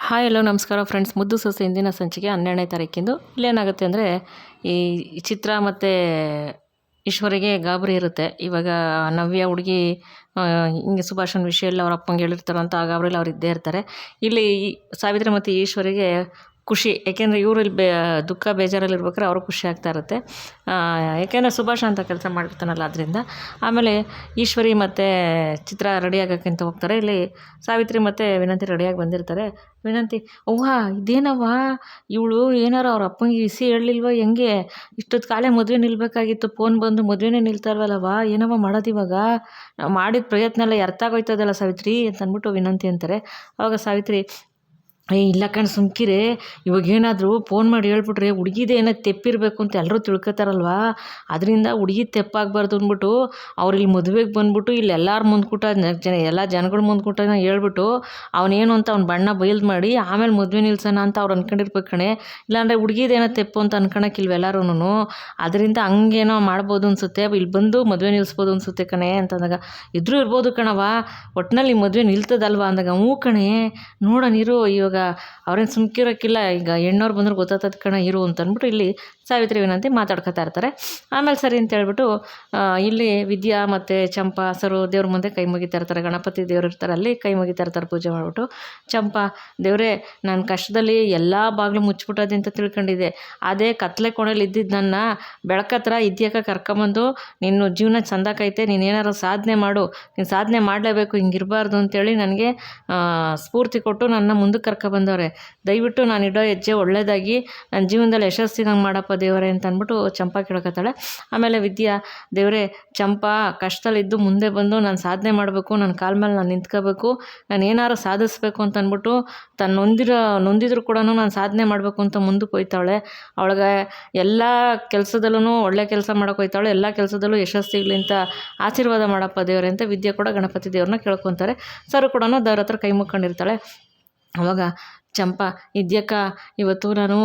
Hi hello ನಮಸ್ಕಾರ friends. ಮುದ್ದು ಸೊಸೆ ಇಂದಿನ ಸಂಚಿಕೆ 12ನೇ ತಾರೀಕಿಂದು. ಇಲ್ಲೇನಾಗುತ್ತೆ ಅಂದರೆ ಈ ಚಿತ್ರ ಮತ್ತು ಈಶ್ವರಿಗೆ ಗಾಬರಿ ಇರುತ್ತೆ. ಇವಾಗ ನವ್ಯ ಹುಡುಗಿ ಹಿಂಗೆ ಸುಭಾಷನ್ ವಿಷಯ ಎಲ್ಲ ಅವ್ರ ಅಪ್ಪಂಗೆ ಹೇಳಿರ್ತಾರಂತ ಆ ಗಾಬರಿಲಿ ಅವ್ರು ಇದ್ದೇ ಇರ್ತಾರೆ. ಇಲ್ಲಿ ಸಾವಿತ್ರಿ ಮತ್ತು ಈಶ್ವರಿಗೆ ಖುಷಿ, ಯಾಕೆಂದರೆ ಇವರು ಇಲ್ಲಿ ದುಃಖ ಬೇಜಾರಲ್ಲಿ ಇರ್ಬೇಕಾದ್ರೆ ಅವ್ರಿಗೆ ಖುಷಿ ಆಗ್ತಾ ಇರುತ್ತೆ. ಯಾಕೆಂದರೆ ಸುಭಾಷ ಅಂತ ಕೆಲಸ ಮಾಡಿರ್ತಾನಲ್ಲ ಅದರಿಂದ. ಆಮೇಲೆ ಈಶ್ವರಿ ಮತ್ತು ಚಿತ್ರ ರೆಡಿ ಆಗೋಕ್ಕೆ ಹೋಗ್ತಾರೆ. ಇಲ್ಲಿ ಸಾವಿತ್ರಿ ಮತ್ತು ವಿನಂತಿ ರೆಡಿಯಾಗಿ ಬಂದಿರ್ತಾರೆ. ವಿನಂತಿ, ಅವ್ವ ಇದೇನವ್ವ ಇವಳು ಏನಾರು ಅವ್ರ ಅಪ್ಪಂಗೆ ಇಸಿ ಹೇಳಲಿಲ್ವ, ಹೆಂಗೆ ಇಷ್ಟೊತ್ತು ಕಾಲೇ ಮದುವೆ ನಿಲ್ಬೇಕಾಗಿತ್ತು, ಫೋನ್ ಬಂದು ಮದುವೆನೇ ನಿಲ್ತಾ ಇಲ್ವಲ್ಲವ್ವ, ಏನವ್ವ ಮಾಡೋದು ಇವಾಗ, ನಾವು ಮಾಡಿದ ಪ್ರಯತ್ನ ಎಲ್ಲ ಅರ್ಥ ಆಗೋಯ್ತದಲ್ಲ ಸಾವಿತ್ರಿ ಅಂತ ಅಂದ್ಬಿಟ್ಟು ವಿನಂತಿ ಅಂತಾರೆ. ಆವಾಗ ಸಾವಿತ್ರಿ, ಇಲ್ಲ ಕಣ್ ಸುಮ್ಕಿರೆ, ಇವಾಗ ಏನಾದರೂ ಫೋನ್ ಮಾಡಿ ಹೇಳ್ಬಿಟ್ರೆ ಹುಡುಗಿದೇ ಏನೋ ತೆಪ್ಪಿರಬೇಕು ಅಂತ ಎಲ್ಲರೂ ತಿಳ್ಕೊತಾರಲ್ವ, ಅದರಿಂದ ಹುಡುಗಿ ತೆಪ್ಪಾಗಬಾರ್ದು ಅಂದ್ಬಿಟ್ಟು ಅವ್ರು ಇಲ್ಲಿ ಮದುವೆಗೆ ಬಂದ್ಬಿಟ್ಟು ಇಲ್ಲಿ ಎಲ್ಲರ ಮುಂದ್ಕೂಟ ಎಲ್ಲ ಜನಗಳ ಮುಂದ್ಕೂಟ ಹೇಳ್ಬಿಟ್ಟು ಅವನೇನು ಅಂತ ಅವ್ನ ಬಣ್ಣ ಬಯಲು ಮಾಡಿ ಆಮೇಲೆ ಮದುವೆ ನಿಲ್ಸೋಣ ಅಂತ ಅವ್ರು ಅಂದ್ಕೊಂಡಿರ್ಬೇಕು ಕಣೆ. ಇಲ್ಲಾಂದರೆ ಹುಡುಗಿದೇನೋ ತೆಪ್ಪು ಅಂತ ಅನ್ಕೊಳಕ್ಕಿಲ್ವ ಎಲ್ಲರೂ, ಅದರಿಂದ ಹಂಗೇನೋ ಮಾಡ್ಬೋದು ಅನಿಸುತ್ತೆ, ಇಲ್ಲಿ ಬಂದು ಮದುವೆ ನಿಲ್ಲಿಸ್ಬೋದು ಅನಿಸುತ್ತೆ ಕಣೆ ಅಂತಂದಾಗ, ಇದ್ರೂ ಇರ್ಬೋದು ಕಣವ, ಒಟ್ಟಿನಲ್ಲಿ ಮದುವೆ ನಿಲ್ತದಲ್ವ ಅಂದಾಗ, ಹ್ಞೂ ಕಣೆ ನೋಡೋಣ ಇರು, ಇವಾಗ ಅವ್ರೇನು ಸುಮ್ಕಿರೋಕ್ಕಿಲ್ಲ, ಈಗ ಹೆಣ್ಣವ್ರು ಬಂದ್ರೆ ಗೊತ್ತಾಗ್ತದ ಕಣ ಇರು ಅಂತ ಅಂದ್ಬಿಟ್ಟು ಇಲ್ಲಿ ಸಾವಿತ್ರಿ ವಿನಂತಿ ಮಾತಾಡ್ಕೊತಾ ಇರ್ತಾರೆ. ಆಮೇಲೆ ಸರಿ ಅಂತ ಹೇಳ್ಬಿಟ್ಟು ಇಲ್ಲಿ ವಿದ್ಯಾ ಮತ್ತು ಚಂಪಾ ಸರು ದೇವ್ರ ಮುಂದೆ ಕೈ ಮುಗಿತಾ ಇರ್ತಾರೆ. ಗಣಪತಿ ದೇವ್ರು ಇರ್ತಾರೆ, ಅಲ್ಲಿ ಕೈ ಮುಗಿತಾ ಇರ್ತಾರೆ ಪೂಜೆ ಮಾಡಿಬಿಟ್ಟು. ಚಂಪಾ, ದೇವರೇ ನಾನು ಕಷ್ಟದಲ್ಲಿ ಎಲ್ಲ ಬಾಗಿಲು ಮುಚ್ಚಿಬಿಟ್ಟದೆ ಅಂತ ತಿಳ್ಕೊಂಡಿದ್ದೆ, ಅದೇ ಕತ್ಲೆ ಕೋಣೆಯಲ್ಲಿ ಇದ್ದಿದ್ದು ನನ್ನ ಬೆಳಕತ್ರ ಇದ್ಯಾಕ ಕರ್ಕೊಂಬಂದು ನಿನ್ನ ಜೀವನ ಚಂದಕೈತೆ, ನೀನು ಏನಾರು ಸಾಧನೆ ಮಾಡು, ನೀನು ಸಾಧನೆ ಮಾಡಲೇಬೇಕು, ಹಿಂಗಿರಬಾರ್ದು ಅಂತೇಳಿ ನನಗೆ ಸ್ಫೂರ್ತಿ ಕೊಟ್ಟು ನನ್ನ ಮುಂದಕ್ಕೆ ಕರ್ಕೊಬಂದವ್ರೆ. ದಯವಿಟ್ಟು ನಾನು ಇಡೋ ಹೆಜ್ಜೆ ಒಳ್ಳೆಯದಾಗಿ ನನ್ನ ಜೀವನದಲ್ಲಿ ಯಶಸ್ಸಿನಂಗೆ ಮಾಡಪ್ಪ ದೇವರೇ ಅಂತ ಅಂದ್ಬಿಟ್ಟು ಚಂಪಾ ಕೇಳ್ಕೊತಾಳೆ. ಆಮೇಲೆ ವಿದ್ಯಾ, ದೇವರೇ ಚಂಪಾ ಕಷ್ಟದಲ್ಲಿದ್ದು ಮುಂದೆ ಬಂದು ನಾನು ಸಾಧನೆ ಮಾಡಬೇಕು, ನನ್ನ ಕಾಲ ಮೇಲೆ ನಾನು ನಿಂತ್ಕೋಬೇಕು, ನಾನು ಏನಾರು ಸಾಧಿಸ್ಬೇಕು ಅಂತ ಅಂದ್ಬಿಟ್ಟು ನೊಂದಿದ್ರು ಕೂಡ ನಾನು ಸಾಧನೆ ಮಾಡಬೇಕು ಅಂತ ಮುಂದಕ್ಕೆ ಹೋಯ್ತಾವಳೆ. ಅವಳಿಗೆ ಎಲ್ಲ ಕೆಲಸದಲ್ಲೂ ಒಳ್ಳೆ ಕೆಲಸ ಮಾಡೋಕೆ ಹೋಯ್ತಾವಳೆ, ಎಲ್ಲ ಕೆಲಸದಲ್ಲೂ ಯಶಸ್ಸಿಗ್ಲಿ ಅಂತ ಆಶೀರ್ವಾದ ಮಾಡಪ್ಪ ದೇವರೇ ಅಂತ ವಿದ್ಯೆ ಕೂಡ ಗಣಪತಿ ದೇವ್ರನ್ನ ಕೇಳ್ಕೊತಾರೆ. ಸರು ಕೂಡ ದೇವ್ರ ಹತ್ರ ಕೈ ಮುಕ್ಕೊಂಡಿರ್ತಾಳೆ. ಅವಾಗ ಚಂಪಾ, ಇದ್ಯಕ್ಕ ಇವತ್ತು ನಾನು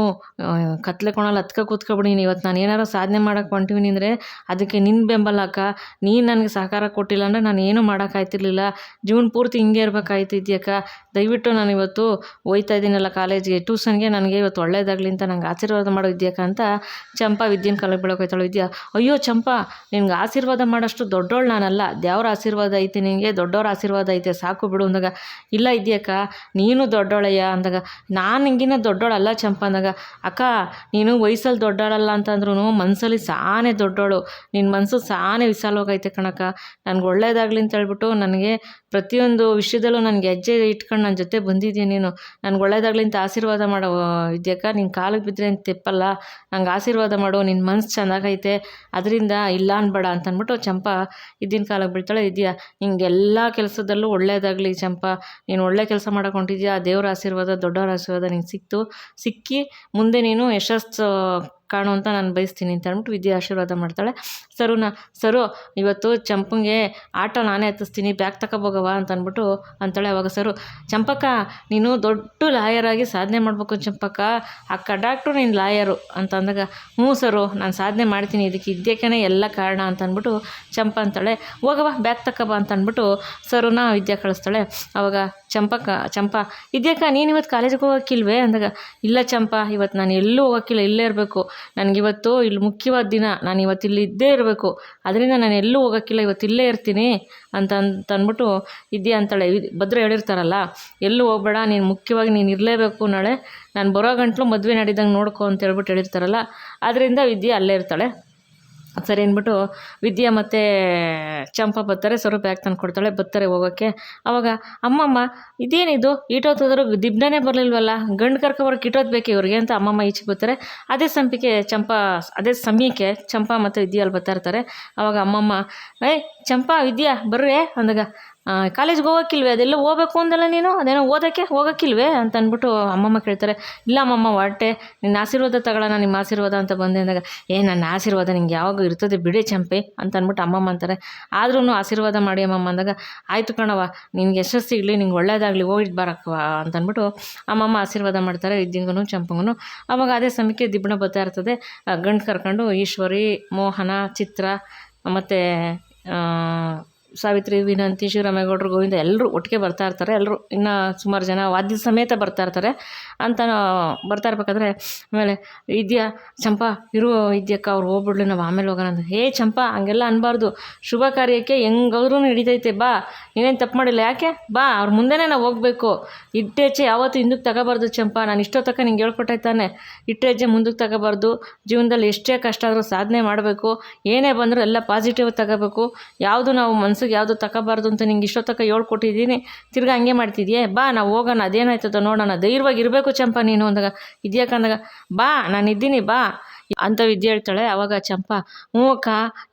ಕತ್ಲೆ ಕೋಣಲ್ಲಿ ಹತ್ಕ ಕೂತ್ಕೊಬಿಡೀನಿ, ಇವತ್ತು ನಾನು ಏನಾರು ಸಾಧನೆ ಮಾಡೋಕ್ಕೆ ಹೊಂಟಿವಿನಿ ಅಂದರೆ ಅದಕ್ಕೆ ನಿನ್ನ ಬೆಂಬಲ ಅಕ್ಕ, ನೀನು ನನಗೆ ಸಹಕಾರ ಕೊಟ್ಟಿಲ್ಲ ಅಂದರೆ ನಾನು ಏನೂ ಮಾಡೋಕ್ಕಾಯ್ತಿರ್ಲಿಲ್ಲ, ಜೀವನ ಪೂರ್ತಿ ಹಿಂಗೆ ಇರಬೇಕಾಯ್ತು ಇದ್ಯಕ್ಕ, ದಯವಿಟ್ಟು ನಾನು ಇವತ್ತು ಹೋಯ್ತಾ ಇದ್ದೀನಲ್ಲ ಕಾಲೇಜಿಗೆ, ಟ್ಯೂಷನ್ಗೆ, ನನಗೆ ಇವತ್ತು ಒಳ್ಳೇದಾಗಲಿ ಅಂತ ನಂಗೆ ಆಶೀರ್ವಾದ ಮಾಡೋ ಇದ್ಯಕ್ಕ ಅಂತ ಚಂಪಾ ವಿದ್ಯೆನ ಕಾಲಿಗೆ ಬೀಳೋಕೆ ಹೋಯ್ತಾಳೆ. ವಿದ್ಯಾ, ಅಯ್ಯೋ ಚಂಪಾ, ನಿನ್ಗೆ ಆಶೀರ್ವಾದ ಮಾಡೋಷ್ಟು ದೊಡ್ಡೋಳು ನಾನಲ್ಲ, ದೇವ್ರ ಆಶೀರ್ವಾದ ಐತೆ ನಿನಗೆ, ದೊಡ್ಡವ್ರ ಆಶೀರ್ವಾದ ಐತೆ, ಸಾಕು ಬಿಡು ಅಂದಾಗ, ಇಲ್ಲ ಇದ್ಯಕ್ಕ ನೀನು ದೊಡ್ಡೋಳಯ್ಯ ಅಂದಾಗ, ನಾನು ಹಿಂಗಿನ ದೊಡ್ಡೋಳಲ್ಲ ಚಂಪಾ ಅಂದಾಗ, ಅಕ್ಕ ನೀನು ವಯಸ್ಸಲ್ಲಿ ದೊಡ್ಡೋಳಲ್ಲ ಅಂತಂದ್ರೂ ಮನಸ್ಸಲ್ಲಿ ಸಾನೇ ದೊಡ್ಡೋಳು, ನಿನ್ನ ಮನಸ್ಸು ಸಾನೇ ವಿಶಾಲವಾಗೈತೆ ಕಣಕ್ಕ, ನನಗೆ ಒಳ್ಳೇದಾಗಲಿ ಅಂತ ಹೇಳ್ಬಿಟ್ಟು ನನಗೆ ಪ್ರತಿಯೊಂದು ವಿಷಯದಲ್ಲೂ ನನಗೆ ಹೆಜ್ಜೆ ಇಟ್ಕೊಂಡು ನನ್ನ ಜೊತೆ ಬಂದಿದ್ದೀನಿ ನೀನು, ನನಗೆ ಒಳ್ಳೇದಾಗಲಿ ಅಂತ ಆಶೀರ್ವಾದ ಮಾಡೋ ವಿದ್ಯಕ್ಕ, ನಿನ್ನ ಕಾಲಿಗೆ ಬಿದ್ದರೆ ಅಂತ ತೆಪ್ಪಲ್ಲ, ನಂಗೆ ಆಶೀರ್ವಾದ ಮಾಡು, ನಿನ್ನ ಮನಸ್ಸು ಚೆನ್ನಾಗೈತೆ, ಅದರಿಂದ ಇಲ್ಲ ಅನ್ಬೇಡ ಅಂತ ಅಂದ್ಬಿಟ್ಟು ಚಂಪಾ ಇದ್ದಿನ ಕಾಲಿಗೆ ಬೀಳ್ತಾಳೆ. ಇದೆಯಾ ಹಿಂಗೆಲ್ಲ ಕೆಲಸದಲ್ಲೂ ಒಳ್ಳೇದಾಗಲಿ ಚಂಪಾ, ನೀನು ಒಳ್ಳೆ ಕೆಲಸ ಮಾಡಕೊಂಡಿದ್ಯಾ, ದೇವ್ರ ಆಶೀರ್ವಾದ ದೊಡ್ಡವ್ರ ಆಶೀರ್ವಾದ ನಿಂಗೆ ಸಿಕ್ಕಿ ಮುಂದೆ ನೀನು ಯಶಸ್ಸು ಕಾಣು ಅಂತ ನಾನು ಬಯಸ್ತೀನಿ ಅಂತ ಅಂದ್ಬಿಟ್ಟು ವಿದ್ಯೆ ಆಶೀರ್ವಾದ ಮಾಡ್ತಾಳೆ. ಸರು ಇವತ್ತು ಚಂಪಂಗೆ ಆಟೋ ನಾನೇ ಹತ್ತಿಸ್ತೀನಿ, ಬ್ಯಾಗ್ ತಗೋಬೋಗವ ಅಂತ ಅಂದ್ಬಿಟ್ಟು ಅಂತಾಳೆ. ಅವಾಗ ಸರು, ಚಂಪಕ್ಕ ನೀನು ದೊಡ್ಡ ಲಾಯರಾಗಿ ಸಾಧನೆ ಮಾಡಬೇಕು ಚಂಪಕ್ಕ, ಅಕ್ಕ ಡಾಕ್ಟ್ರು ನೀನು ಲಾಯರು ಅಂತ ಅಂದಾಗ, ಹ್ಞೂ ಸರು ನಾನು ಸಾಧನೆ ಮಾಡ್ತೀನಿ, ಇದಕ್ಕೆ ಇದ್ಯಕ್ಕೇ ಎಲ್ಲ ಕಾರಣ ಅಂತ ಅಂದ್ಬಿಟ್ಟು ಚಂಪಾ ಅಂತಾಳೆ. ಹೋಗವ ಬ್ಯಾಗ್ ತಗೋಬ ಅಂತ ಅಂದ್ಬಿಟ್ಟು ಸರುನ ವಿದ್ಯೆ ಕಳಿಸ್ತಾಳೆ. ಅವಾಗ ಚಂಪಾ, ಇದ್ಯಾಕ ನೀನು ಇವತ್ತು ಕಾಲೇಜಿಗೆ ಹೋಗೋಕ್ಕಿಲ್ವೇ ಅಂದಾಗ, ಇಲ್ಲ ಚಂಪಾ ಇವತ್ತು ನಾನು ಎಲ್ಲೂ ಹೋಗೋಕ್ಕಿಲ್ಲ, ಇಲ್ಲೇ ಇರಬೇಕು, ನನಗಿವತ್ತು ಇಲ್ಲಿ ಮುಖ್ಯವಾದ ದಿನ, ನಾನು ಇವತ್ತು ಇಲ್ಲಿ ಇದ್ದೇ ಇರಬೇಕು, ಅದರಿಂದ ನಾನು ಎಲ್ಲೂ ಹೋಗೋಕ್ಕಿಲ್ಲ, ಇವತ್ತು ಇಲ್ಲೇ ಇರ್ತೀನಿ ಅಂದ್ಬಿಟ್ಟು ವಿದ್ಯೆ ಅಂತಾಳೆ. ಭದ್ರ ಹೇಳಿರ್ತಾರಲ್ಲ, ಎಲ್ಲೂ ಹೋಗ್ಬೇಡ, ನೀನು ಮುಖ್ಯವಾಗಿ ನೀನು ಇರಲೇಬೇಕು, ನಾಳೆ ನಾನು ಬರೋ ಗಂಟ್ಲು ಮದುವೆ ನಡೀದಂಗೆ ನೋಡ್ಕೊ ಅಂತ ಹೇಳ್ಬಿಟ್ಟು ಹೇಳಿರ್ತಾರಲ್ಲ, ಅದರಿಂದ ವಿದ್ಯೆ ಅಲ್ಲೇ ಇರ್ತಾಳೆ. ಸರಿ ಅಂದ್ಬಿಟ್ಟು ವಿದ್ಯಾ ಮತ್ತು ಚಂಪಾ ಬರ್ತಾರೆ, ಸರು ಬ್ಯಾಗ್ ತಂದು ಕೊಡ್ತಾಳೆ, ಬರ್ತಾರೆ ಹೋಗೋಕ್ಕೆ. ಆವಾಗ ಅಮ್ಮಮ್ಮ ಇದೇನಿದು ಈಟೋತೋದ್ರು ದಿಬ್ಣನೇ ಬರಲಿಲ್ವಲ್ಲ, ಗಂಡು ಕರ್ಕೊಬರೋಕೆ ಇಟ್ಟೋದು ಬೇಕು ಇವ್ರಿಗೆ ಅಂತ ಅಮ್ಮಮ್ಮ ಈಚೆಗೆ ಬರ್ತಾರೆ. ಅದೇ ಸಮಯಕ್ಕೆ ಚಂಪಾ ಮತ್ತು ವಿದ್ಯಾ ಅಲ್ಲಿ ಬರ್ತಾ ಇರ್ತಾರೆ. ಆವಾಗ ಅಮ್ಮಮ್ಮ, ಚಂಪಾ ವಿದ್ಯಾ ಬರ್ರೆ ಅಂದಾಗ, ಕಾಲೇಜ್ಗೆ ಹೋಗೋಕ್ಕಿಲ್ವೇ, ಅದೆಲ್ಲ ಹೋಗ್ಬೇಕು ಅಂದಲ್ಲ ನೀನು, ಅದೇನೋ ಹೋಗೋಕ್ಕಿಲ್ವೇ ಅಂತ ಅಂದ್ಬಿಟ್ಟು ಅಮ್ಮಮ್ಮ ಕೇಳ್ತಾರೆ. ಇಲ್ಲ ಅಮ್ಮಮ್ಮ ಹೊರಟೆ, ನಿನ್ನ ಆಶೀರ್ವಾದ ತಗೊಳ್ಳೋಣ, ನಿಮ್ಮ ಆಶೀರ್ವಾದ ಅಂತ ಬಂದೆ ಅಂದಾಗ, ನನ್ನ ಆಶೀರ್ವಾದ ನಿಂಗೆ ಯಾವಾಗ ಇರ್ತದೆ ಬಿಡಿ ಚಂಪೆ ಅಂತ ಅಂದ್ಬಿಟ್ಟು ಅಮ್ಮಮ್ಮ ಅಂತಾರೆ. ಆದ್ರೂ ಆಶೀರ್ವಾದ ಮಾಡಿ ಅಮ್ಮಮ್ಮ ಅಂದಾಗ, ಆಯಿತು ಕಣವ, ನಿನ್ಗೆ ಯಶಸ್ಸು ಸಿಗಲಿ, ನಿಂಗೆ ಒಳ್ಳೇದಾಗಲಿ, ಹೋಗಿಟ್ಟು ಬರಕ್ಕವ ಅಂತ ಅಂದ್ಬಿಟ್ಟು ಅಮ್ಮಮ್ಮ ಆಶೀರ್ವಾದ ಮಾಡ್ತಾರೆ ವಿದ್ಯಂಗೂ ಚಂಪಂಗೂ. ಆವಾಗ ಅದೇ ಸಮಯಕ್ಕೆ ದಿಬ್ಬಣ ಬರ್ತಾ ಇರ್ತದೆ, ಗಂಡು ಕರ್ಕೊಂಡು ಈಶ್ವರಿ, ಮೋಹನ, ಚಿತ್ರ ಮತ್ತು ಸಾವಿತ್ರಿ, ವಿನಂತಿ, ಶಿವರಾಮೇಗೌಡರು, ಗೋವಿಂದ ಎಲ್ಲರೂ ಒಟ್ಟಿಗೆ ಬರ್ತಾ ಇರ್ತಾರೆ. ಎಲ್ಲರೂ ಇನ್ನೂ ಸುಮಾರು ಜನ ವಾದ್ಯ ಸಮೇತ ಬರ್ತಾ ಇರ್ತಾರೆ. ಅಂತ ಬರ್ತಾ ಇರ್ಬೇಕಾದ್ರೆ ಆಮೇಲೆ ವಿದ್ಯಾ, ಚಂಪಾ ಇರು ವಿದ್ಯಕ್ಕ, ಅವ್ರು ಹೋಗ್ಬಿಡ್ಲಿ, ನಾವು ಆಮೇಲೆ ಹೋಗೋಣ ಅಂತ. ಚಂಪಾ ಹಂಗೆಲ್ಲ ಅನ್ಬಾರ್ದು, ಶುಭ ಕಾರ್ಯಕ್ಕೆ ಹೆಂಗಾದ್ರೂ ಹಿಡಿತೈತೆ, ಬಾ, ನೀನೇನು ತಪ್ಪು ಮಾಡಿಲ್ಲ, ಯಾಕೆ ಬಾ, ಅವ್ರ ಮುಂದೆನೇ ನಾವು ಹೋಗಬೇಕು. ಇಟ್ಟೆಚ್ಚೆ ಯಾವತ್ತೂ ಹಿಂದಕ್ಕೆ ತಗೋಬಾರ್ದು ಚಂಪಾ, ನಾನು ಇಷ್ಟೋ ತನಕ ನಿಂಗೆ ಹೇಳ್ಕೊಟ್ಟೈತಾನೆ, ಇಟ್ಟೆಚ್ಚೆ ಮುಂದಕ್ಕೆ ತಗೋಬಾರ್ದು. ಜೀವನದಲ್ಲಿ ಎಷ್ಟೇ ಕಷ್ಟ ಆದರೂ ಸಾಧನೆ ಮಾಡಬೇಕು, ಏನೇ ಬಂದರೂ ಎಲ್ಲ ಪಾಸಿಟಿವ್ ತಗೋಬೇಕು, ಯಾವುದು ನಾವು ಮನ್ಸಿಗೆ ಯಾವುದು ತಗೋಬಾರ್ದು ಅಂತ ನಿಂಗೆ ಇಷ್ಟೋ ತನಕ ಹೇಳ್ಕೊಟ್ಟಿದ್ದೀನಿ. ತಿರ್ಗಿ ಹಂಗೆ ಮಾಡ್ತಿದ್ಯೆ, ಬಾ ನಾವು ಹೋಗೋಣ, ಅದೇನಾಯ್ತದೋ ನೋಡೋಣ, ಧೈರ್ಯವಾಗಿ ಇರಬೇಕು ಚಂಪಾ ನೀನು ಅಂದಾಗ. ಇದ್ಯಾಕಂದಾಗ, ಬಾ ನಾನು ಇದ್ದೀನಿ ಬಾ ಅಂತ ವಿದ್ಯೆ ಹೇಳ್ತಾಳೆ. ಆವಾಗ ಚಂಪಾ, ಹ್ಞೂ ಅಕ್ಕ,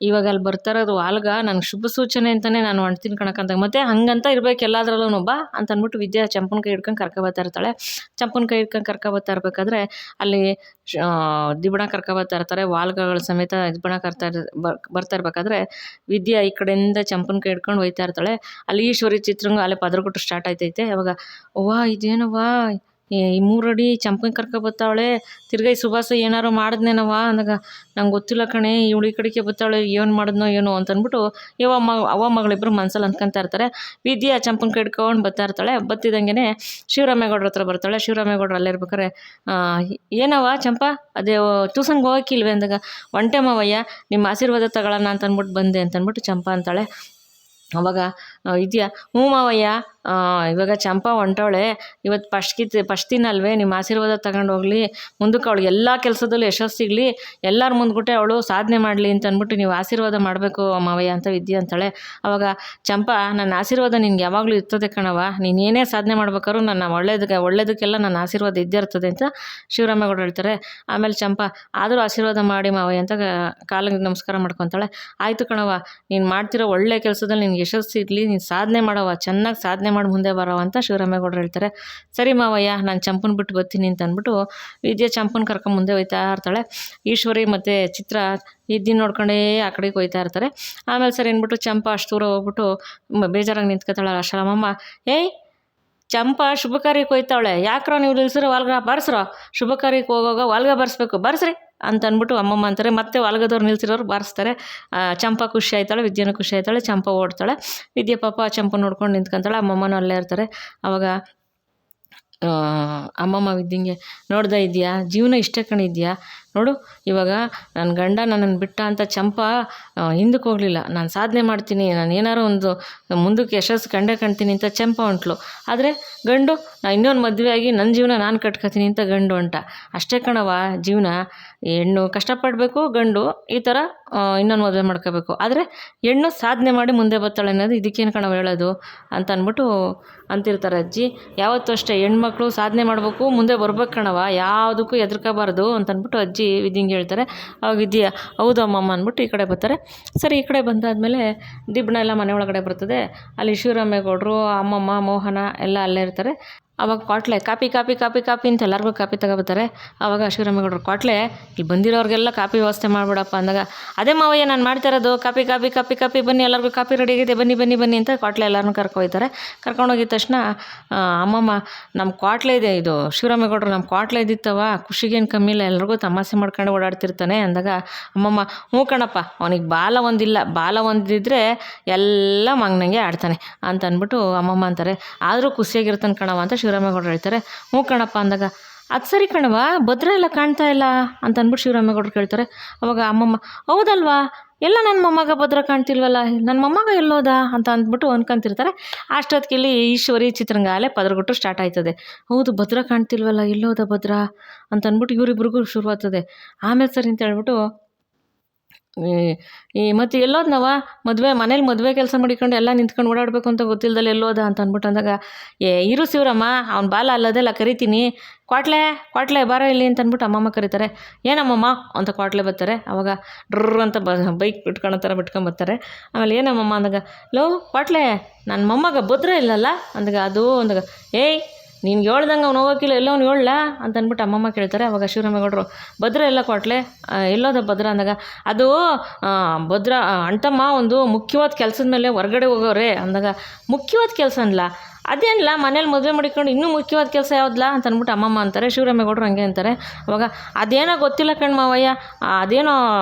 ಇವಾಗ ಅಲ್ಲಿ ಬರ್ತಾರೋದು ವಾಲ್ಗ ನನಗೆ ಶುಭ ಸೂಚನೆ ಅಂತಲೇ ನಾನು ಹೊಂಟ್ತೀನಿ ಕಣಕ್ಕಂದಾಗ, ಮತ್ತೆ ಹಂಗಂತ ಇರಬೇಕು ಎಲ್ಲಾದ್ರಲ್ಲೂ, ಬಾ ಅಂತ ಅಂದ್ಬಿಟ್ಟು ವಿದ್ಯಾ ಚಂಪನ ಕೈ ಹಿಡ್ಕೊಂಡು ಕರ್ಕೊಬತ್ತಾ ಇರ್ತಾಳೆ. ಚಂಪನ ಕೈ ಹಿಡ್ಕೊಂಡು ಕರ್ಕೊಬತ್ತಾ ಇರಬೇಕಾದ್ರೆ ಅಲ್ಲಿ ದಿಬ್ಬಣ ಕರ್ಕೊಬತ್ತಾ ಇರ್ತಾರೆ, ವಾಲ್ಗಗಳ ಸಮೇತ ದಿಬ್ಬಣ ಬರ್ತಾ ಇರ್ಬೇಕಾದ್ರೆ ವಿದ್ಯಾ ಈ ಕಡೆಯಿಂದ ಚಂಪನ ಕೈ ಹಿಡ್ಕೊಂಡು ಹೋಯ್ತಾ ಇರ್ತಾಳೆ. ಅಲ್ಲಿ ಈಶ್ವರಿ ಚಿತ್ರಂಗ ಅಲ್ಲೇ ಪದರಕೊಟ್ಟು ಸ್ಟಾರ್ಟ್ ಆಯ್ತೈತೆ. ಅವಾಗ ಅವ್ವ ಇದೇನವ್ವ, ಈ 3 ಅಡಿ ಚಂಪನ ಕರ್ಕೊಬತ್ತಾವಳೆ, ತಿರ್ಗೈ ಸುಭಾಸ ಏನಾರು ಮಾಡಿದ್ನೇನವ ಅಂದಾಗ, ನಂಗೆ ಗೊತ್ತಿಲ್ಲ ಕಣೆ, ಇವಳು ಈ ಕಡೆಗೆ ಬತ್ತಾವಳೆ, ಏನು ಮಾಡಿದ್ನೋ ಏನೋ ಅಂತ ಅಂದ್ಬಿಟ್ಟು ಅವ್ವ ಮಗಳಿಬ್ಬರು ಮನ್ಸಲ್ಲಿ ಅಂದ್ಕೊತಾ ಇರ್ತಾರೆ. ವಿದ್ಯಾ ಚಂಪನ ಕೈ ಹಿಡ್ಕೊಂಡು ಬರ್ತಾ ಇರ್ತಾಳೆ. ಬತ್ತಿದಂಗೆ ಶಿವರಾಮೇಗೌಡ್ರ ಹತ್ರ ಬರ್ತಾಳೆ. ಶಿವರಾಮೇಗೌಡ್ರು ಅಲ್ಲೇ ಇರ್ಬೇಕಾರೆ, ಏನವ ಚಂಪಾ, ಅದೇ ಟ್ಯೂಷನ್ಗೆ ಹೋಗೋಕ್ಕಿಲ್ವೇ ಅಂದಾಗ, ಒಂಟೆ ಮಾವಯ್ಯ, ನಿಮ್ಮ ಆಶೀರ್ವಾದ ತಗೊಳ್ಳೋಣ ಅಂತ ಅಂದ್ಬಿಟ್ಟು ಬಂದೆ ಅಂತ ಅಂದ್ಬಿಟ್ಟು ಚಂಪಾ ಅಂತಾಳೆ. ಅವಾಗ ವಿದ್ಯಾ, ಹ್ಞೂ ಮಾವಯ್ಯ, ಇವಾಗ ಚಂಪಾ ಹೊಂಟವಳೆ, ಇವತ್ತು ಫಸ್ಟ್ ದಿನ ಅಲ್ವೇ, ನಿಮ್ಮ ಆಶೀರ್ವಾದ ತಗೊಂಡು ಹೋಗಲಿ, ಮುಂದಕ್ಕೆ ಅವಳು ಎಲ್ಲ ಕೆಲಸದಲ್ಲೂ ಯಶಸ್ಸು ಸಿಗಲಿ, ಎಲ್ಲರ ಮುಂದ್ಗುಟ್ಟೆ ಅವಳು ಸಾಧನೆ ಮಾಡಲಿ ಅಂತ ಅಂದ್ಬಿಟ್ಟು ನೀವು ಆಶೀರ್ವಾದ ಮಾಡಬೇಕು ಮಾವಯ್ಯ ಅಂತ ವಿದ್ಯೆ ಅಂತಾಳೆ. ಅವಾಗ ಚಂಪಾ, ನನ್ನ ಆಶೀರ್ವಾದ ನಿನ್ಗೆ ಯಾವಾಗಲೂ ಇರ್ತದೆ ಕಣವ, ನೀನು ಏನೇ ಸಾಧನೆ ಮಾಡ್ಬೇಕಾದ್ರೂ ನನ್ನ ಒಳ್ಳೇದಕ್ಕೆಲ್ಲ ನನ್ನ ಆಶೀರ್ವಾದ ಇದ್ದೇ ಇರ್ತದೆ ಅಂತ ಶಿವರಾಮೇಗೌಡರು ಹೇಳ್ತಾರೆ. ಆಮೇಲೆ ಚಂಪಾ, ಆದರೂ ಆಶೀರ್ವಾದ ಮಾಡಿ ಮಾವಯ್ಯ ಅಂತ ಕಾಲಿಗೆ ನಮಸ್ಕಾರ ಮಾಡ್ಕೊತಾಳೆ. ಆಯಿತು ಕಣವ, ನೀನು ಮಾಡ್ತಿರೋ ಒಳ್ಳೆ ಕೆಲಸದಲ್ಲಿ ನಿನ್ಗೆ ಯಶಸ್ಸು ಇರಲಿ, ನೀನು ಸಾಧನೆ ಮಾಡವ, ಚೆನ್ನಾಗಿ ಸಾಧನೆ ಮಾಡಿ ಮುಂದೆ ಬರವ ಅಂತ ಶಿವರಾಮೇಗೌಡರು ಹೇಳ್ತಾರೆ. ಸರಿ ಮಾವಯ್ಯ, ನಾನು ಚಂಪನ ಬಿಟ್ಟು ಬರ್ತೀನಿ ಅಂತ ಅಂದ್ಬಿಟ್ಟು ವಿದ್ಯೆ ಚಂಪನ ಕರ್ಕೊಂಡು ಮುಂದೆ ಹೋಯ್ತಾ ಇರ್ತಾಳೆ. ಈಶ್ವರಿ ಮತ್ತು ಚಿತ್ರ ಇದ್ದಿನ ನೋಡ್ಕೊಂಡೇ ಆ ಕಡೆಗೆ ಹೋಯ್ತಾ ಇರ್ತಾರೆ. ಆಮೇಲೆ ಸರಿ ಅಂದ್ಬಿಟ್ಟು ಚಂಪಾ ಅಷ್ಟು ದೂರ ಹೋಗ್ಬಿಟ್ಟು ಬೇಜಾರಾಗಿ ನಿಂತ್ಕೊತಾಳೆ. ಅಷ್ಟರಮ್ಮಮ್ಮ, ಚಂಪಾ ಶುಭ ಕಾರ್ಯಕ್ಕೆ ಹೋಯ್ತಾವಳೆ, ಯಾಕ್ರೋ ನೀವು ನಿಲ್ಸಿರೋ ವಾಲ್ಗ ಬಾರಿಸ್ರೋ, ಶುಭ ಕಾರ್ಯಕ್ಕೆ ಹೋಗೋವಾಗ ವಾಲ್ಗ ಬಾರಿಸ್ಬೇಕು, ಬಾರಿಸ್ರಿ ಅಂತ ಅಂದ್ಬಿಟ್ಟು ಅಮ್ಮಮ್ಮ ಅಂತಾರೆ. ಮತ್ತೆ ವಾಲ್ಗದವ್ರು ನಿಲ್ಸಿರೋರು ಬಾರಿಸ್ತಾರೆ. ಚಂಪಾ ಖುಷಿ ಆಯ್ತಾಳೆ, ವಿದ್ಯೆನೂ ಖುಷಿ ಆಯ್ತಾಳೆ. ಚಂಪಾ ಓಡ್ತಾಳೆ. ವಿದ್ಯೆ ಪಾಪ ಚಂಪಾ ನೋಡ್ಕೊಂಡು ನಿಂತ್ಕೊಂತಾಳೆ. ಅಮ್ಮಮ್ಮನೂ ಅಲ್ಲೇ ಇರ್ತಾರೆ. ಅವಾಗ ಅಮ್ಮಮ್ಮ ವಿದ್ಯಂಗೆ, ನೋಡ್ದೆ ಇದೆಯಾ, ಜೀವನ ಇಷ್ಟೇ ಕಣಿದ್ಯಾ ನೋಡು, ಇವಾಗ ನನ್ನ ಗಂಡ ನನ್ನನ್ನು ಬಿಟ್ಟ ಅಂತ ಚಂಪಾ ಹಿಂದಕ್ಕೆ ಹೋಗಲಿಲ್ಲ, ನಾನು ಸಾಧನೆ ಮಾಡ್ತೀನಿ, ನಾನು ಏನಾರು ಒಂದು ಮುಂದಕ್ಕೆ ಯಶಸ್ಸು ಕಾಣ್ತೀನಿ ಅಂತ ಚಂಪಾ ಹೊಂಟ್ಲು. ಆದರೆ ಗಂಡು, ನಾನು ಇನ್ನೊಂದು ಮದುವೆ ಆಗಿ ನನ್ನ ಜೀವನ ನಾನು ಕಟ್ಕೊತೀನಿ ಅಂತ ಗಂಡು ಹೊಂಟ. ಅಷ್ಟೇ ಕಣವ ಜೀವನ, ಹೆಣ್ಣು ಕಷ್ಟಪಡಬೇಕು, ಗಂಡು ಈ ಥರ ಇನ್ನೊಂದು ಮದುವೆ ಮಾಡ್ಕೋಬೇಕು. ಆದರೆ ಹೆಣ್ಣು ಸಾಧನೆ ಮಾಡಿ ಮುಂದೆ ಬರ್ತಾಳೆ ಅನ್ನೋದು ಇದಕ್ಕೇನು ಕಣವ ಹೇಳೋದು ಅಂತ ಅಂದ್ಬಿಟ್ಟು ಅಂತಿರ್ತಾರೆ ಅಜ್ಜಿ. ಯಾವತ್ತೂ ಅಷ್ಟೇ ಹೆಣ್ಮಕ್ಳು ಸಾಧನೆ ಮಾಡಬೇಕು, ಮುಂದೆ ಬರ್ಬೇಕು ಕಣವ, ಯಾವುದಕ್ಕೂ ಹೆದರ್ಕೋಬಾರ್ದು ಅಂತ ಅಂದ್ಬಿಟ್ಟು ಅಜ್ಜಿ ವಿದ್ಯಂಗೆ ಹೇಳ್ತಾರೆ. ಅವಾಗ ವಿದ್ಯೆ, ಹೌದು ಅಮ್ಮಮ್ಮ ಅಂದ್ಬಿಟ್ಟು ಈ ಕಡೆ ಬರ್ತಾರೆ. ಸರಿ, ಈ ಕಡೆ ಬಂದಾದಮೇಲೆ ದಿಬ್ಬಣ ಎಲ್ಲ ಮನೆ ಒಳಗಡೆ ಬರ್ತದೆ. ಅಲ್ಲಿ ಶಿವರಾಮೇಗೌಡರು, ಅಮ್ಮಮ್ಮ, ಮೋಹನ ಎಲ್ಲ ಅಲ್ಲೇ ಇರ್ತಾರೆ. ಆವಾಗ ಕ್ವಾಟ್ಲೆ, ಕಾಪಿ ಕಾಪಿ ಕಾಪಿ ಕಾಪಿ ಅಂತ ಎಲ್ಲರಿಗೂ ಕಾಪಿ ತಗೋಬರ್ತಾರೆ. ಆವಾಗ ಶಿವರಾಮೇಗೌಡರು, ಕ್ವಾಟ್ಲೆ, ಇಲ್ಲಿ ಬಂದಿರೋರಿಗೆಲ್ಲ ಕಾಪಿ ವ್ಯವಸ್ಥೆ ಮಾಡಿಬಿಡಪ್ಪ ಅಂದಾಗ, ಅದೇ ಮಾವಯ್ಯ ನಾನು ಮಾಡ್ತಾ ಇರೋದು, ಕಾಪಿ ಕಾಪಿ ಕಾಪಿ ಕಾಪಿ, ಬನ್ನಿ ಎಲ್ಲರಿಗೂ ಕಾಪಿ ರೆಡಿ ಆಗಿದೆ, ಬನ್ನಿ ಬನ್ನಿ ಬನ್ನಿ ಅಂತ ಕ್ವಾಟ್ಲೆ ಎಲ್ಲರನ್ನೂ ಕರ್ಕೊಯ್ತಾರೆ. ಕರ್ಕೊಂಡೋಗಿದ ತಕ್ಷಣ ಅಮ್ಮಮ್ಮ, ನಮ್ಮ ಕ್ವಾಟ್ಲೆ ಇದೆ, ಇದು ಶಿವರಾಮೇಗೌಡರು ನಮ್ಮ ಕ್ವಾಟ್ಲೆ ಇದ್ದಿತ್ತವ, ಖುಷಿಗೇನು ಕಮ್ಮಿ ಇಲ್ಲ, ಎಲ್ರಿಗೂ ತಮಾಷೆ ಮಾಡ್ಕೊಂಡು ಓಡಾಡ್ತಿರ್ತಾನೆ ಅಂದಾಗ ಅಮ್ಮಮ್ಮ, ಹ್ಞೂ ಕಣಪ್ಪ, ಅವನಿಗೆ ಬಾಲ ಒಂದಿಲ್ಲ, ಬಾಲ ಒಂದಿದ್ರೆ ಎಲ್ಲ ಮಂಗನಂಗೆ ಆಡ್ತಾನೆ ಅಂತ ಅಂದ್ಬಿಟ್ಟು ಅಮ್ಮಮ್ಮ ಅಂತಾರೆ. ಆದರೂ ಖುಷಿಯಾಗಿರ್ತಾನೆ ಕಣವ ಅಂತ ಶಿವರಾಮೇಗೌಡರು ಹೇಳ್ತಾರೆ. ಹ್ಞೂ ಕಣಪ್ಪ ಅಂದಾಗ, ಅದು ಸರಿ ಕಣವ, ಭದ್ರ ಎಲ್ಲ ಕಾಣ್ತಾ ಇಲ್ಲ ಅಂತ ಅಂದ್ಬಿಟ್ಟು ಶಿವರಾಮೇಗೌಡರು ಕೇಳ್ತಾರೆ. ಅವಾಗ ಅಮ್ಮಮ್ಮ, ಹೌದಲ್ವಾ, ಎಲ್ಲ ನನ್ನ ಮೊಮ್ಮಗ ಭದ್ರ ಕಾಣ್ತಿಲ್ವಲ್ಲ, ನನ್ನ ಮೊಮ್ಮಗ ಎಲ್ಲೋದ ಅಂತ ಅಂದ್ಬಿಟ್ಟು ಅನ್ಕೊಂತಿರ್ತಾರೆ. ಅಷ್ಟೊತ್ತಿಗೆ ಇಲ್ಲಿ ಈಶ್ವರಿ ಚಿತ್ರಂಗಾಲೆ ಪದರಗೊಟ್ಟು ಸ್ಟಾರ್ಟ್ ಆಯ್ತದೆ. ಹೌದು, ಭದ್ರ ಕಾಣ್ತಿಲ್ವಲ್ಲ, ಎಲ್ಲೋದ ಭದ್ರ ಅಂತ ಅಂದ್ಬಿಟ್ಟು ಇವರಿಬ್ರಿಗೂ ಶುರುವಾಗ್ತದೆ. ಆಮೇಲೆ ಸರಿ ಅಂತ ಹೇಳ್ಬಿಟ್ಟು ಮತ್ತು ಎಲ್ಲೋದ್ನವ, ಮನೇಲಿ ಮದುವೆ ಕೆಲಸ ಮಾಡಿಕೊಂಡು ಎಲ್ಲ ನಿಂತ್ಕೊಂಡು ಓಡಾಡಬೇಕು ಅಂತ ಗೊತ್ತಿಲ್ದಲ್ಲ ಎಲ್ಲೋದ ಅಂತ ಅಂದ್ಬಿಟ್ಟು ಅಂದಾಗ, ಇರು ಶಿವರಮ್ಮ, ಅವ್ನ ಬಾಲ ಅಲ್ಲದೆಲ್ಲ ಕರಿತೀನಿ, ಕ್ವಾಟ್ಲೆ ಬಾರ ಇಲ್ಲಿ ಅಂತ ಅಂದ್ಬಿಟ್ಟು ಅಮ್ಮಮ್ಮ ಕರೀತಾರೆ. ಏನಮ್ಮಮ್ಮ ಅಂತ ಕ್ವಾಟ್ಲೆ ಬರ್ತಾರೆ. ಅವಾಗ ಡ್ರ್ ಅಂತ ಬೈಕ್ ಬಿಟ್ಕೊಂಬರ್ತಾರೆ. ಆಮೇಲೆ ಏನಮ್ಮಮ್ಮ ಅಂದಾಗ, ಲೋ ಕ್ವಾಟ್ಲೆ, ನನ್ನ ಮೊಮ್ಮಗ ಭದ್ರ ಇಲ್ಲಲ್ಲ ಅಂದಾಗ, ಅದು ಅಂದಾಗ, ನೀನು ಹೇಳ್ದಂಗೆ ಅವ್ನು ಹೋಗೋಕ್ಕಿಲ್ಲ, ಎಲ್ಲೋ ಅವ್ನು ಹೇಳಲ್ಲ ಅಂತ ಅಂದ್ಬಿಟ್ಟು ಅಮ್ಮಮ್ಮ ಕೇಳ್ತಾರೆ. ಅವಾಗ ಶಿವರಾಮೇಗೌಡರು, ಭದ್ರ ಎಲ್ಲ ಕ್ವಾಟ್ಲೆ, ಎಲ್ಲೋದ ಭದ್ರ ಅಂದಾಗ, ಅದು ಭದ್ರ ಅಂಟಮ್ಮ ಒಂದು ಮುಖ್ಯವಾದ ಕೆಲಸದ ಮೇಲೆ ಹೊರಗಡೆ ಹೋಗೋರೆ ಅಂದಾಗ, ಮುಖ್ಯವಾದ ಕೆಲಸ ಅನ್ಲ, ಅದೇನಿಲ್ಲ ಮನೇಲಿ ಮದುವೆ ಮಾಡಿಕೊಂಡು ಇನ್ನೂ ಮುಖ್ಯವಾದ ಕೆಲಸ ಯಾವುದಲ್ಲ ಅಂತ ಅಂದ್ಬಿಟ್ಟು ಅಮ್ಮಮ್ಮ ಅಂತಾರೆ. ಶಿವರಾಮೇಗೌಡರು ಹಂಗೆ ಅಂತಾರೆ. ಅವಾಗ ಅದೇನೋ ಗೊತ್ತಿಲ್ಲ ಕಣ್ಮಾವಯ್ಯ, ಅದೇನೋ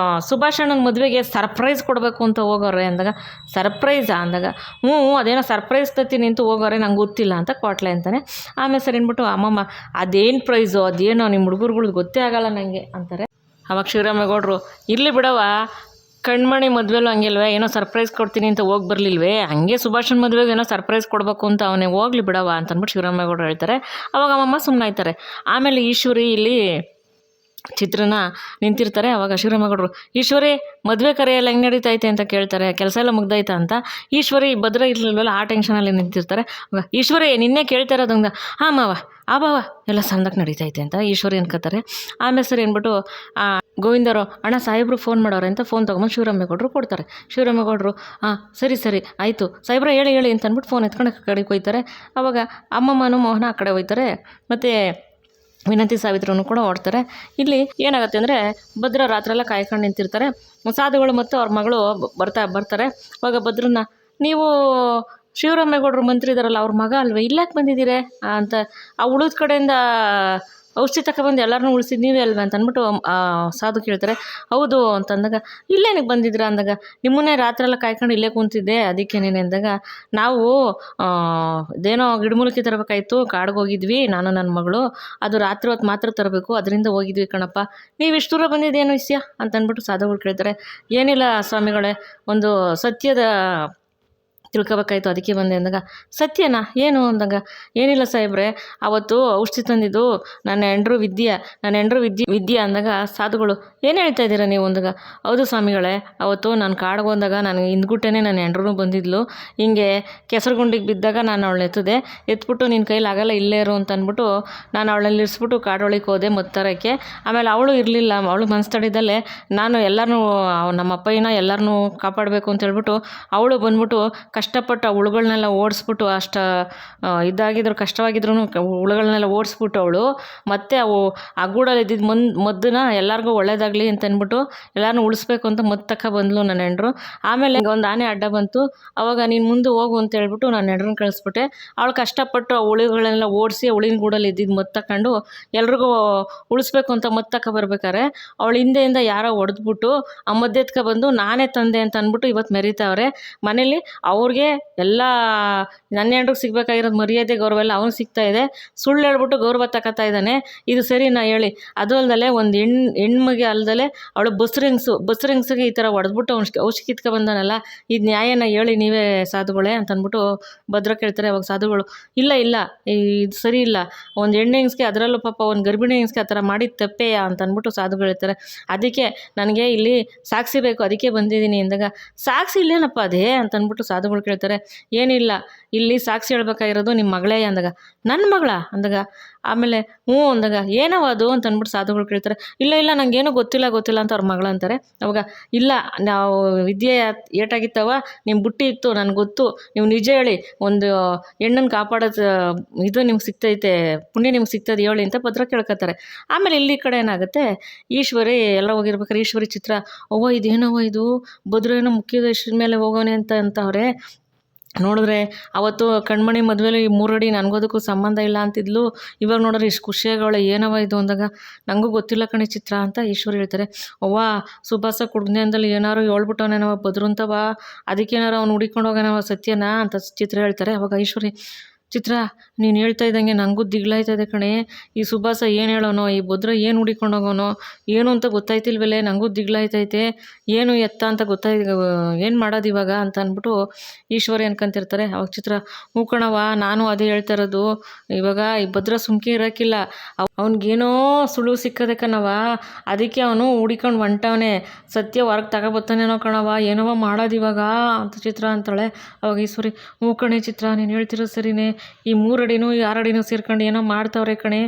ಸುಭಾಷ್ ಅಣ್ಣನ ಮದುವೆಗೆ ಸರ್ಪ್ರೈಸ್ ಕೊಡಬೇಕು ಅಂತ ಹೋಗೋರೆ ಅಂದಾಗ, ಸರ್ಪ್ರೈಸಾ ಅಂದಾಗ, ಹ್ಞೂ ಅದೇನೋ ಸರ್ಪ್ರೈಸ್ ತತ್ತಿ ನಿಂತು ಹೋಗೋರೆ, ನಂಗೆ ಗೊತ್ತಿಲ್ಲ ಅಂತ ಕ್ವಾಟ್ಲೆ ಅಂತಾನೆ. ಆಮೇಲೆ ಸರಿ ಅಂದ್ಬಿಟ್ಟು ಅಮ್ಮಮ್ಮ ಅದೇನು ಪ್ರೈಸು ಅದೇನೋ ನಿಮ್ಮ ಹುಡುಗರುಗಳ್ದು ಗೊತ್ತೇ ಆಗಲ್ಲ ನನಗೆ ಅಂತಾರೆ. ಅವಾಗ ಶಿವರಾಮೇಗೌಡರು ಇರಲಿ ಬಿಡವ, ಕಣ್ಮಣಿ ಮದುವೆಲೂ ಹಂಗಿಲ್ವೇ, ಏನೋ ಸರ್ಪ್ರೈಸ್ ಕೊಡ್ತೀನಿ ಅಂತ ಹೋಗಿ ಬರಲಿಲ್ವೇ, ಹಂಗೆ ಸುಭಾಷನ್ ಮದುವೆಗೆ ಏನೋ ಸರ್ಪ್ರೈಸ್ ಕೊಡಬೇಕು ಅಂತ ಅವನೇ ಹೋಗ್ಲಿ ಬಿಡವ ಅಂತ ಅಂದ್ಬಿಟ್ಟು ಶಿವರಾಮೇಗೌಡರು ಹೇಳ್ತಾರೆ. ಅವಾಗ ಅಮ್ಮಮ್ಮ ಸುಮ್ಮನಾಯ್ತಾರೆ. ಆಮೇಲೆ ಈಶ್ವರಿ ಇಲ್ಲಿ ಚಿತ್ರನ ನಿಂತಿರ್ತಾರೆ. ಅವಾಗ ಶಿವರಾಮೇಗೌಡರು, ಈಶ್ವರಿ ಮದುವೆ ಕರೆಯೆಲ್ಲ ಹೆಂಗೆ ನಡೀತೈತೆ ಅಂತ ಕೇಳ್ತಾರೆ. ಕೆಲಸ ಎಲ್ಲ ಮುಗ್ದಾಯ್ತಾ ಅಂತ. ಈಶ್ವರಿ ಭದ್ರ ಇರ್ಲಿಲ್ವಲ್ಲ, ಆ ಟೆನ್ಷನಲ್ಲಿ ನಿಂತಿರ್ತಾರೆ. ಅವಾಗ ಈಶ್ವರಿ ನಿನ್ನೆ ಕೇಳ್ತಾ ಇರೋದಂಗ, ಹಾಂ ಮಾವ ಆ ಬಾವ ಎಲ್ಲ ಸಂದಕ್ಕೆ ನಡೀತೈತೆ ಅಂತ ಈಶ್ವರಿ ಅನ್ಕೋತಾರೆ. ಆಮೇಲೆ ಸರಿ ಅಂದ್ಬಿಟ್ಟು ಗೋವಿಂದರು, ಅಣ್ಣ ಸಾಹೇಬ್ರು ಫೋನ್ ಮಾಡೋರೆ ಅಂತ ಫೋನ್ ತೊಗೊಂಬಂದು ಶಿವರಾಮೇಗೌಡರು ಕೊಡ್ತಾರೆ. ಶಿವರಾಮೇಗೌಡರು ಸರಿ ಆಯಿತು ಸಾಹೇಬ್ರ ಹೇಳಿ ಅಂತ ಅಂದ್ಬಿಟ್ಟು ಫೋನ್ ಎತ್ಕೊಂಡು ಕಡೆಗೆ ಹೋಯ್ತಾರೆ. ಅವಾಗ ಅಮ್ಮಮ್ಮನೂ ಮೋಹನ ಆ ಕಡೆ ಹೋಯ್ತಾರೆ. ಮತ್ತು ವಿನಂತಿ ಸಾವಿತ್ರನು ಕೂಡ ಓಡ್ತಾರೆ. ಇಲ್ಲಿ ಏನಾಗುತ್ತೆ ಅಂದರೆ ಭದ್ರ ರಾತ್ರೆಲ್ಲ ಕಾಯ್ಕೊಂಡು ನಿಂತಿರ್ತಾರೆ. ಸಾಧುಗಳು ಮತ್ತು ಅವ್ರ ಮಗಳು ಬರ್ತಾರೆ. ಅವಾಗ ಭದ್ರನ್ನ, ನೀವು ಶಿವರಾಮೇಗೌಡರು ಮಂತ್ರಿ ಇದ್ದಾರಲ್ಲ ಅವ್ರ ಮಗ ಅಲ್ವೇ, ಇಲ್ಲಾಕೆ ಬಂದಿದ್ದೀರಿ ಅಂತ, ಆ ಉಳಿದ ಕಡೆಯಿಂದ ಔಷಧಿ ತಗೊಬಂದು ಎಲ್ಲರನ್ನೂ ಉಳಿಸಿದ್ದು ನೀವೇ ಅಲ್ವೇ ಅಂತ ಅಂದ್ಬಿಟ್ಟು ಸಾಧು ಕೇಳ್ತಾರೆ. ಹೌದು ಅಂತಂದಾಗ, ಇಲ್ಲೇನಿಗೆ ಬಂದಿದ್ದೀರಾ ಅಂದಾಗ, ನಿಮ್ಮನ್ನೇ ರಾತ್ರೆಲ್ಲ ಕಾಯ್ಕೊಂಡು ಇಲ್ಲೇ ಕೂತಿದ್ದೆ ಅದಕ್ಕೇನೇನೆ ಅಂದಾಗ, ನಾವು ಇದೇನೋ ಗಿಡಮೂಲಿಕೆ ತರಬೇಕಾಯ್ತು, ಕಾಡಿಗೆ ಹೋಗಿದ್ವಿ ನಾನು ನನ್ನ ಮಗಳು, ಅದು ರಾತ್ರಿ ಹೊತ್ತು ಮಾತ್ರ ತರಬೇಕು, ಅದರಿಂದ ಹೋಗಿದ್ವಿ ಕಣಪ್ಪ, ನೀವು ಇಷ್ಟು ದೂರ ಬಂದಿದ್ದೇನು ವಿಷಯ ಅಂತ ಅಂದ್ಬಿಟ್ಟು ಸಾಧುಗಳು ಕೇಳ್ತಾರೆ. ಏನಿಲ್ಲ ಸ್ವಾಮಿಗಳೇ, ಒಂದು ಸತ್ಯದ ತಿಳ್ಕೊಬೇಕಾಯ್ತು ಅದಕ್ಕೆ ಬಂದೆ ಅಂದಾಗ, ಸತ್ಯನಾ ಏನು ಅಂದಾಗ, ಏನಿಲ್ಲ ಸಾಹೇಬ್ರೆ, ಅವತ್ತು ಔಷಧಿ ತಂದಿದ್ದು ನನ್ನ ಹೆಂಡ್ರು ವಿದ್ಯೆ ಅಂದಾಗ ಸಾಧುಗಳು, ಏನು ಹೇಳ್ತಾ ಇದ್ದೀರಾ ನೀವು ಅಂದಾಗ, ಹೌದು ಸ್ವಾಮಿಗಳೇ, ಅವತ್ತು ನಾನು ಕಾಡಿಗೆ ಹೋದಾಗ ನನಗೆ ಹಿಂದ್ಗುಟ್ಟೆನೇ ನನ್ನ ಹೆಂಡ್ರೂ ಬಂದಿದ್ಲು, ಹಿಂಗೆ ಕೆಸರುಗುಂಡಿಗೆ ಬಿದ್ದಾಗ ನಾನು ಅವಳನ್ನ ಎತ್ಬಿಟ್ಟು ನಿನ್ನ ಕೈಲಿ ಆಗಲ್ಲ ಇಲ್ಲೇ ಇರು ಅಂತ ಅಂದ್ಬಿಟ್ಟು ನಾನು ಅವಳನ್ನ ಇರಿಸ್ಬಿಟ್ಟು ಕಾಡೊಳಗೆ ಹೋದೆ ಮತ್ತರಕ್ಕೆ. ಆಮೇಲೆ ಅವಳು ಇರಲಿಲ್ಲ, ಅವಳು ಮನಸ್ಸು ತಡಿದಲ್ಲೇ ನಾನು ಎಲ್ಲರನ್ನೂ ನಮ್ಮ ಅಪ್ಪಯ್ಯನ ಎಲ್ಲರನ್ನೂ ಕಾಪಾಡಬೇಕು ಅಂತ ಹೇಳ್ಬಿಟ್ಟು ಅವಳು ಬಂದ್ಬಿಟ್ಟು ಕಷ್ಟಪಟ್ಟು ಆ ಹುಳುಗಳನ್ನೆಲ್ಲ ಓಡಿಸ್ಬಿಟ್ಟು ಅಷ್ಟು ಇದಾಗಿದ್ರು ಕಷ್ಟವಾಗಿದ್ರು ಹುಳುಗಳನ್ನೆಲ್ಲ ಓಡಿಸ್ಬಿಟ್ಟು ಅವಳು ಮತ್ತೆ ಅವು ಆ ಗೂಡಲ್ಲಿ ಇದ್ದಿದ್ದು ಮದ್ದನ್ನ ಎಲ್ಲರಿಗೂ ಒಳ್ಳೇದಾಗಲಿ ಅಂತ ಅಂದ್ಬಿಟ್ಟು ಎಲ್ಲರನ್ನೂ ಉಳಿಸ್ಬೇಕು ಅಂತ ಮದ್ದು ಬಂದ್ಲು ನನ್ನ ಹೆಂಡ್ರು. ಆಮೇಲೆ ಒಂದು ಆನೆ ಅಡ್ಡ ಬಂತು, ಅವಾಗ ನೀನು ಮುಂದೆ ಹೋಗು ಅಂತ ಹೇಳ್ಬಿಟ್ಟು ನಾನು ಹೆಂಡ್ರನ್ನ ಕಳಿಸ್ಬಿಟ್ಟೆ. ಅವಳು ಕಷ್ಟಪಟ್ಟು ಆ ಹುಳುಗಳನ್ನೆಲ್ಲ ಓಡಿಸಿ ಹುಳಿನ ಗೂಡಲ್ಲಿ ಇದ್ದಿದ್ದು ಮದ್ದು ತಗೊಂಡು ಎಲ್ರಿಗೂ ಉಳಿಸ್ಬೇಕು ಅಂತ ಮದ್ದು ಬರ್ಬೇಕಾರೆ ಅವಳು ಹಿಂದೆಯಿಂದ ಯಾರೋ ಹೊಡೆದ್ಬಿಟ್ಟು ಆ ಮದ್ದು ಬಂದು ನಾನೇ ತಂದೆ ಅಂತ ಅಂದ್ಬಿಟ್ಟು ಇವತ್ತು ಮೆರೀತಾವ್ರೆ ಮನೇಲಿ. ಅವ್ರಿಗೆ ಎಲ್ಲ ನನ್ನ ಹೆಂಡ್ರಿಗೆ ಸಿಗ್ಬೇಕಾಗಿರೋದು ಮರ್ಯಾದೆ ಗೌರವ ಎಲ್ಲ ಅವ್ನು ಸಿಗ್ತಾ ಇದೆ, ಸುಳ್ಳು ಹೇಳ್ಬಿಟ್ಟು ಗೌರವ ತಗೋತಾ ಇದ್ದಾನೆ. ಇದು ಸರಿನಾ ಹೇಳಿ? ಅದು ಅಲ್ಲದೆ ಒಂದು ಹೆಣ್ಮಗೆ ಅಲ್ದಲೆ ಅವಳು ಬಸ್ರಿಂಗ್ಸಿಗೆ ಈ ಥರ ಹೊಡೆದ್ಬಿಟ್ಟು ಔಷಧಿ ಕಿತ್ಕೊ ಬಂದಾನಲ್ಲ, ಇದು ನ್ಯಾಯನ ಹೇಳಿ ನೀವೇ ಸಾಧುಗಳೇ ಅಂತ ಅಂದ್ಬಿಟ್ಟು ಭದ್ರ ಕೇಳ್ತಾರೆ. ಅವಾಗ ಸಾಧುಗಳು, ಇಲ್ಲ ಇದು ಸರಿ ಇಲ್ಲ, ಒಂದು ಹೆಣ್ಣಿಂಗ್ಸ್ಗೆ ಅದರಲ್ಲೂ ಪಾಪ ಒಂದು ಗರ್ಭಿಣಿ ಹೆಂಗ್ಸ್ಗೆ ಆ ಥರ ಮಾಡಿದ ತಪ್ಪೇಯ ಅಂತ ಅಂದ್ಬಿಟ್ಟು ಸಾಧುಗಳು ಹೇಳ್ತಾರೆ. ಅದಕ್ಕೆ ನನಗೆ ಇಲ್ಲಿ ಸಾಕ್ಷಿ ಬೇಕು, ಅದಕ್ಕೆ ಬಂದಿದ್ದೀನಿ ಅಂದಾಗ, ಸಾಕ್ಷಿ ಇಲ್ಲೇನಪ್ಪ ಅದೇ ಅಂತ ಅಂದ್ಬಿಟ್ಟು ಸಾಧುಗಳು ಕೇಳ್ತಾರೆ. ಏನಿಲ್ಲ, ಇಲ್ಲಿ ಸಾಕ್ಷಿ ಹೇಳ್ಬೇಕಾಗಿರೋದು ನಿಮ್ಮ ಮಗಳೇ ಅಂದಾಗ, ನನ್ನ ಮಗಳ ಅಂದಾಗ, ಆಮೇಲೆ ಹ್ಞೂ ಅಂದಾಗ, ಏನವ ಅದು ಅಂತ ಅಂದ್ಬಿಟ್ಟು ಸಾಧುಗಳು ಕೇಳ್ತಾರೆ. ಇಲ್ಲ ನನಗೇನು ಗೊತ್ತಿಲ್ಲ ಅಂತ ಅವ್ರ ಮಗಳು ಅಂತಾರೆ. ಅವಾಗ ಇಲ್ಲ, ನಾವು ವಿದ್ಯೆ ಏಟಾಗಿತ್ತವ, ನಿಮ್ಮ ಬುಟ್ಟಿ ಇತ್ತು ನನಗೆ ಗೊತ್ತು, ನೀವು ನಿಜ ಹೇಳಿ, ಒಂದು ಹೆಣ್ಣನ್ನು ಕಾಪಾಡೋದು ಇದು ನಿಮ್ಗೆ ಸಿಗ್ತೈತೆ, ಪುಣ್ಯ ನಿಮ್ಗೆ ಸಿಗ್ತದೆ ಹೇಳಿ ಅಂತ ಭದ್ರ ಕೇಳ್ಕೊತಾರೆ. ಆಮೇಲೆ ಇಲ್ಲಿ ಕಡೆ ಏನಾಗುತ್ತೆ, ಈಶ್ವರಿ ಎಲ್ಲ ಹೋಗಿರ್ಬೇಕಾರೆ ಈಶ್ವರಿ ಚಿತ್ರ, ಇದೇನವ ಇದು ಭದ್ರ ಏನೋ ಮುಖ್ಯದ ಮೇಲೆ ಹೋಗೋನೆ ಅಂತವ್ರೆ. ನೋಡಿದ್ರೆ ಅವತ್ತು ಕಣ್ಮಣಿ ಮದುವೆಲಿ 3 ಅಡಿ ನನಗೋದಕ್ಕೂ ಸಂಬಂಧ ಇಲ್ಲ ಅಂತಿದ್ಲು, ಇವಾಗ ನೋಡಿದ್ರೆ ಇಷ್ಟು ಖುಷಿಯಾಗವಳೆ, ಏನವ ಇದು ಅಂದಾಗ, ನನಗೂ ಗೊತ್ತಿಲ್ಲ ಕಣೆ ಚಿತ್ರ ಅಂತ ಈಶ್ವರಿ ಹೇಳ್ತಾರೆ. ಸುಭಾಸ ಕುಡ್ದೆ ಅಂದಲ್ಲಿ ಏನಾರು ಹೇಳ್ಬಿಟ್ಟವನೇನವ ಭದ್ರಂತವ, ಅದಕ್ಕೇನಾರು ಅವ್ನು ಹುಡಿಕೊಂಡು ಹೋಗೋನವ ಸತ್ಯನಾ ಅಂತ ಚಿತ್ರ ಹೇಳ್ತಾರೆ. ಅವಾಗ ಈಶ್ವರಿ, ಚಿತ್ರ ನೀನು ಹೇಳ್ತಾ ಇದ್ದಂಗೆ ನನಗೂ ದಿಗ್ಲಾಯ್ತದೆ ಕಣೆ, ಈ ಸುಭಾಸ ಏನು ಹೇಳೋನೋ, ಈ ಭದ್ರ ಏನು ಹುಡಿಕೊಂಡು ಹೋಗೋನೋ ಏನು ಅಂತ ಗೊತ್ತಾಯ್ತಿಲ್ವಲ್ಲೇ, ನನಗೂ ದಿಗ್ಲಾಯ್ತೈತೆ, ಏನು ಎತ್ತ ಅಂತ ಏನು ಮಾಡೋದು ಇವಾಗ ಅಂತ ಅಂದ್ಬಿಟ್ಟು ಈಶ್ವರಿ ಅನ್ಕೊಂತಿರ್ತಾರೆ. ಅವಾಗ ಚಿತ್ರ, ಹ್ಞೂ ಕಣವ, ನಾನು ಅದೇ ಹೇಳ್ತಾ ಇರೋದು, ಇವಾಗ ಈ ಭದ್ರ ಸುಮ್ಕೆ ಇರೋಕ್ಕಿಲ್ಲ, ಅವ್ನಿಗೇನೋ ಸುಳುವು ಸಿಕ್ಕದೆ ಕಣವ, ಅದಕ್ಕೆ ಅವನು ಹುಡಿಕೊಂಡು ಹೊಂಟವನೇ, ಸತ್ಯ ಹೊರಗೆ ತಗೊಬತ್ತಾನೇನೋ ಕಣವ, ಏನವ ಮಾಡೋದು ಇವಾಗ ಅಂತ ಚಿತ್ರ ಅಂತಾಳೆ. ಅವಾಗ ಈಶ್ವರಿ, ಹ್ಞೂ ಕಣೆ ಚಿತ್ರ, ನೀನು ಹೇಳ್ತಿರೋದು ಸರಿನೇ, ಈ 3 ಅಡಿನೂ 6 ಅಡಿನೂ ಸೇರ್ಕೊಂಡು ಏನೋ ಮಾಡ್ತಾವ್ರೆ ಕಣೆ,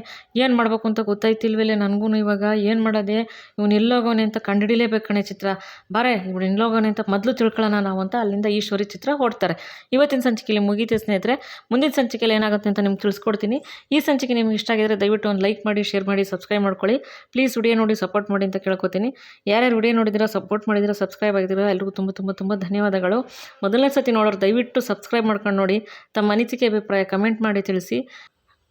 ಏನು ಮಾಡ್ಬೇಕು ಅಂತ ಗೊತ್ತಾಯ್ತಿಲ್ವಲ್ಲೇ ನನಗೂ ಇವಾಗ, ಏನು ಮಾಡೋದೆ, ಇವನು ಎಲ್ಲೋಗೋನೆ ಅಂತ ಕಂಡುಹಿಡಿಲೇಬೇಕು ಕಣೆ ಚಿತ್ರ, ಬಾರೆ ಇವನು ಎಲ್ಲೋಗೋನೆ ಅಂತ ಮೊದಲು ತಿಳ್ಕೊಳ್ಳೋಣ ನಾವು ಅಂತ ಅಲ್ಲಿಂದ ಈಶ್ವರಿ ಚಿತ್ರ ಹೊಡ್ತಾರೆ. ಇವತ್ತಿನ ಸಂಚಿಕೆಯಲ್ಲಿ ಮುಗೀತೆ ಸ್ನೇಹಿತರೆ. ಮುಂದಿನ ಸಂಚಿಕೆಯಲ್ಲಿ ಏನಾಗುತ್ತೆ ಅಂತ ನಿಮ್ಗೆ ತಿಳಿಸ್ಕೊಡ್ತೀನಿ. ಈ ಸಂಚಿಕೆ ನಿಮ್ಗೆ ಇಷ್ಟ ಆಗಿದ್ರೆ ದಯವಿಟ್ಟು ಒಂದು ಲೈಕ್ ಮಾಡಿ, ಶೇರ್ ಮಾಡಿ, ಸಬ್ಸ್ಕ್ರೈಬ್ ಮಾಡ್ಕೊಳ್ಳಿ. ಪ್ಲೀಸ್ ವಿಡಿಯೋ ನೋಡಿ ಸಪೋರ್ಟ್ ಮಾಡಿ ಅಂತ ಕೇಳ್ಕೊತೀನಿ. ಯಾರ್ಯಾರು ವಿಡಿಯೋ ನೋಡಿದಿರೋ, ಸಪೋರ್ಟ್ ಮಾಡಿದಿರೋ, ಸಬ್ಸ್ಕ್ರೈಬ್ ಆಗಿದ್ದೀರೋ ಎಲ್ರಿಗೂ ತುಂಬ ಧನ್ಯವಾದಗಳು. ಮೊದಲನೇ ಸತಿ ನೋಡೋರು ದಯವಿಟ್ಟು ಸಬ್ಸ್ಕ್ರೈಬ್ ಮಾಡ್ಕೊಂಡು ನೋಡಿ, ತಮ್ಮ ಅನಿಸಿಕೆ ಅಭಿಪ್ರಾಯ ಅಭಿಪ್ರಾಯ ಕಮೆಂಟ್ ಮಾಡಿ ತಿಳಿಸಿ.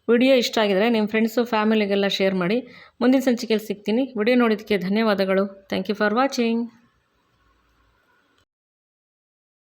ವಿಡಿಯೋ ಇಷ್ಟ ಆಗಿದರೆ ನಿಮ್ಮ ಫ್ರೆಂಡ್ಸು ಫ್ಯಾಮಿಲಿಗೆಲ್ಲ ಶೇರ್ ಮಾಡಿ. ಮುಂದಿನ ಸಂಚಿಕೆಯಲ್ಲಿ ಸಿಗ್ತೀನಿ. ವಿಡಿಯೋ ನೋಡಿದ್ದಕ್ಕೆ ಧನ್ಯವಾದಗಳು. Thank you for watching.